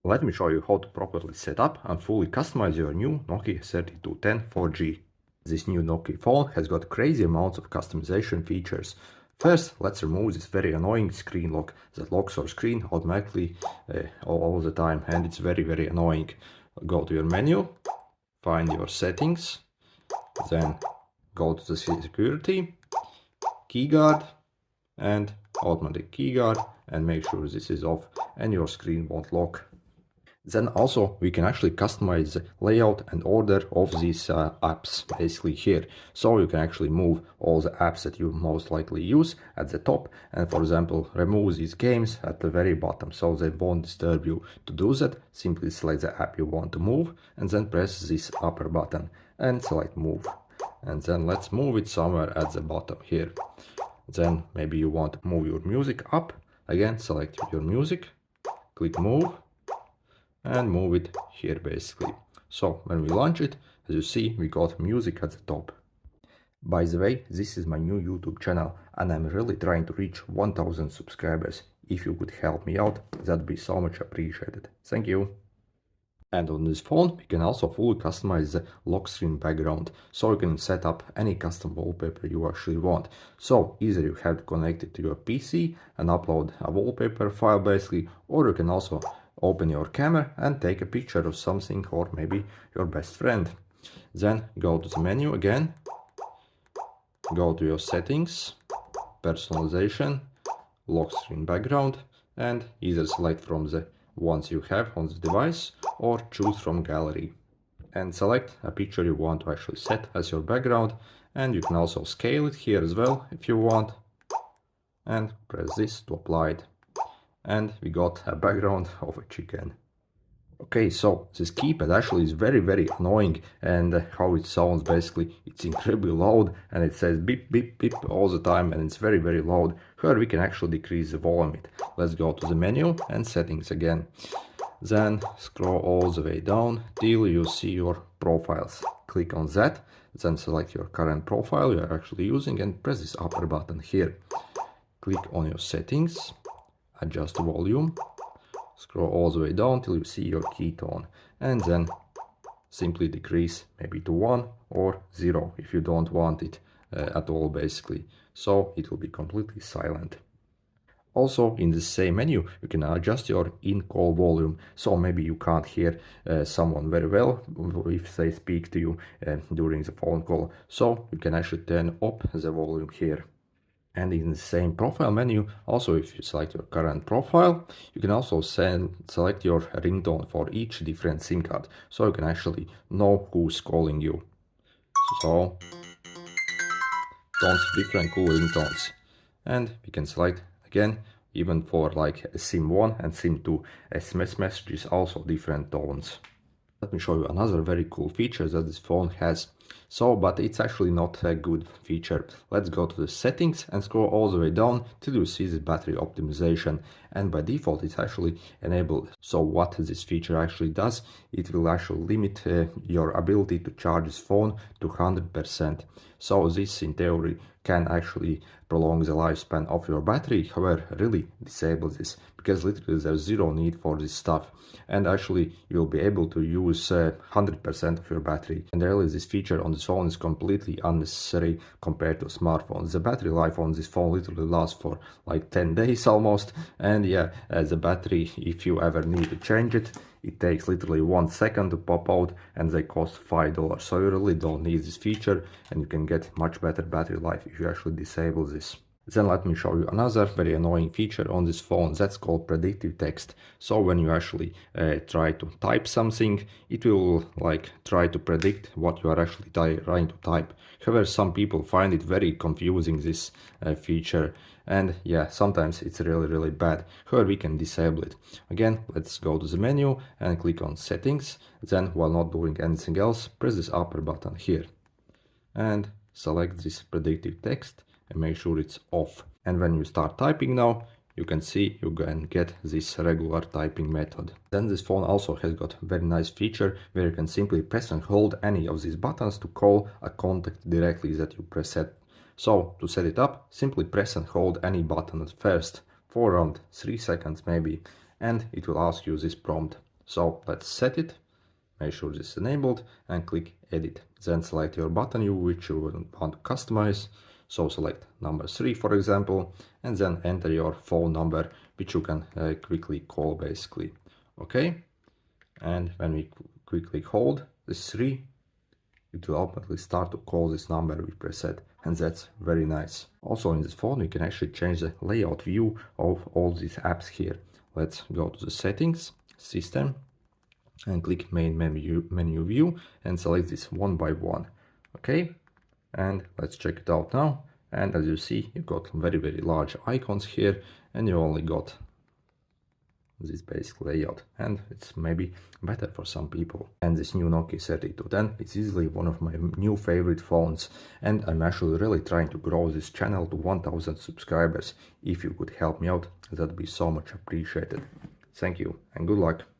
Let me show you how to properly set up and fully customize your new Nokia 3210 4G. This new Nokia phone has got crazy amounts of customization features. First, let's remove this very annoying screen lock that locks your screen automatically all the time, and it's very annoying. Go to your menu, find your settings, then go to the security, keyguard, and automatic keyguard, and make sure this is off and your screen won't lock. Then also we can actually customize the layout and order of these apps basically here. So you can actually move all the apps that you most likely use at the top, and for example remove these games at the very bottom so they won't disturb you. To do that, simply select the app you want to move and then press this upper button and select move. And then let's move it somewhere at the bottom here. Then maybe you want to move your music up. Again, select your music, click move, and move it here basically. So when we launch it, as you see, we got music at the top. By the way, this is my new YouTube channel and I'm really trying to reach 1000 subscribers. If you could help me out, that'd be so much appreciated. Thank you. And on this phone, we can also fully customize the lock screen background, so you can set up any custom wallpaper you actually want. So either you have to connect it to your PC and upload a wallpaper file basically, or you can also open your camera and take a picture of something or maybe your best friend. Then go to the menu again, go to your settings, personalization, lock screen background, and either select from the ones you have on the device or choose from gallery. And select a picture you want to actually set as your background, and you can also scale it here as well if you want, and press this to apply it. And we got a background of a chicken. Okay, so this keypad actually is very annoying, and how it sounds basically, it's incredibly loud and it says beep beep beep all the time, and it's very loud. Here we can actually decrease the volume it. Let's go to the menu and settings again. Then scroll all the way down till you see your profiles. Click on that, then select your current profile you are actually using and press this upper button here. Click on your settings, adjust volume, scroll all the way down till you see your key tone, and then simply decrease maybe to 1 or 0 if you don't want it at all basically, so it will be completely silent. Also in the same menu you can adjust your in-call volume, so maybe you can't hear someone very well if they speak to you during the phone call, so you can actually turn up the volume here. And in the same profile menu, also if you select your current profile, you can also select your ringtone for each different SIM card, so you can actually know who's calling you. So, tons of different cool ringtones. And we can select again, even for like SIM 1 and SIM 2 SMS messages, also different tones. Let me show you another very cool feature that this phone has. So, but it's actually not a good feature. Let's go to the settings and scroll all the way down till you see the battery optimization, and by default it's actually enabled. So what this feature actually does, it will actually limit your ability to charge this phone to 100%. So this in theory can actually prolong the lifespan of your battery. However, really disable this, because literally there's zero need for this stuff, and actually you'll be able to use 100% of your battery. And really this feature on this phone is completely unnecessary compared to smartphones. The battery life on this phone literally lasts for like 10 days almost, and yeah, the battery, if you ever need to change it, it takes literally 1 second to pop out, and they cost $5. So you really don't need this feature, and you can get much better battery life if you actually disable this. Then let me show you another very annoying feature on this phone, that's called predictive text. So when you actually try to type something, it will like try to predict what you are actually trying to type. However, some people find it very confusing, this feature, and yeah, sometimes it's really bad. However, we can disable it. Again, let's go to the menu and click on settings. Then while not doing anything else, press this upper button here and select this predictive text and make sure it's off. And when you start typing now, you can see you can get this regular typing method. Then this phone also has got a very nice feature where you can simply press and hold any of these buttons to call a contact directly that you preset. So to set it up, simply press and hold any button at first for around 3 seconds maybe, and it will ask you this prompt: So let's set it, make sure this is enabled and click edit. Then select your button which you want to customize. So select number 3 for example, and then enter your phone number which you can quickly call basically. Okay, and when we quickly hold this 3, it will automatically start to call this number we preset, and that's very nice. Also in this phone we can actually change the layout view of all these apps here. Let's go to the settings, system, and click main menu view and select this one by one. Okay, and let's check it out now. And as you see, you've got very large icons here, and you only got this basic layout, and it's maybe better for some people. And this new Nokia 3210 is easily one of my new favorite phones, and I'm actually really trying to grow this channel to 1000 subscribers. If you could help me out, that'd be so much appreciated. Thank you and good luck.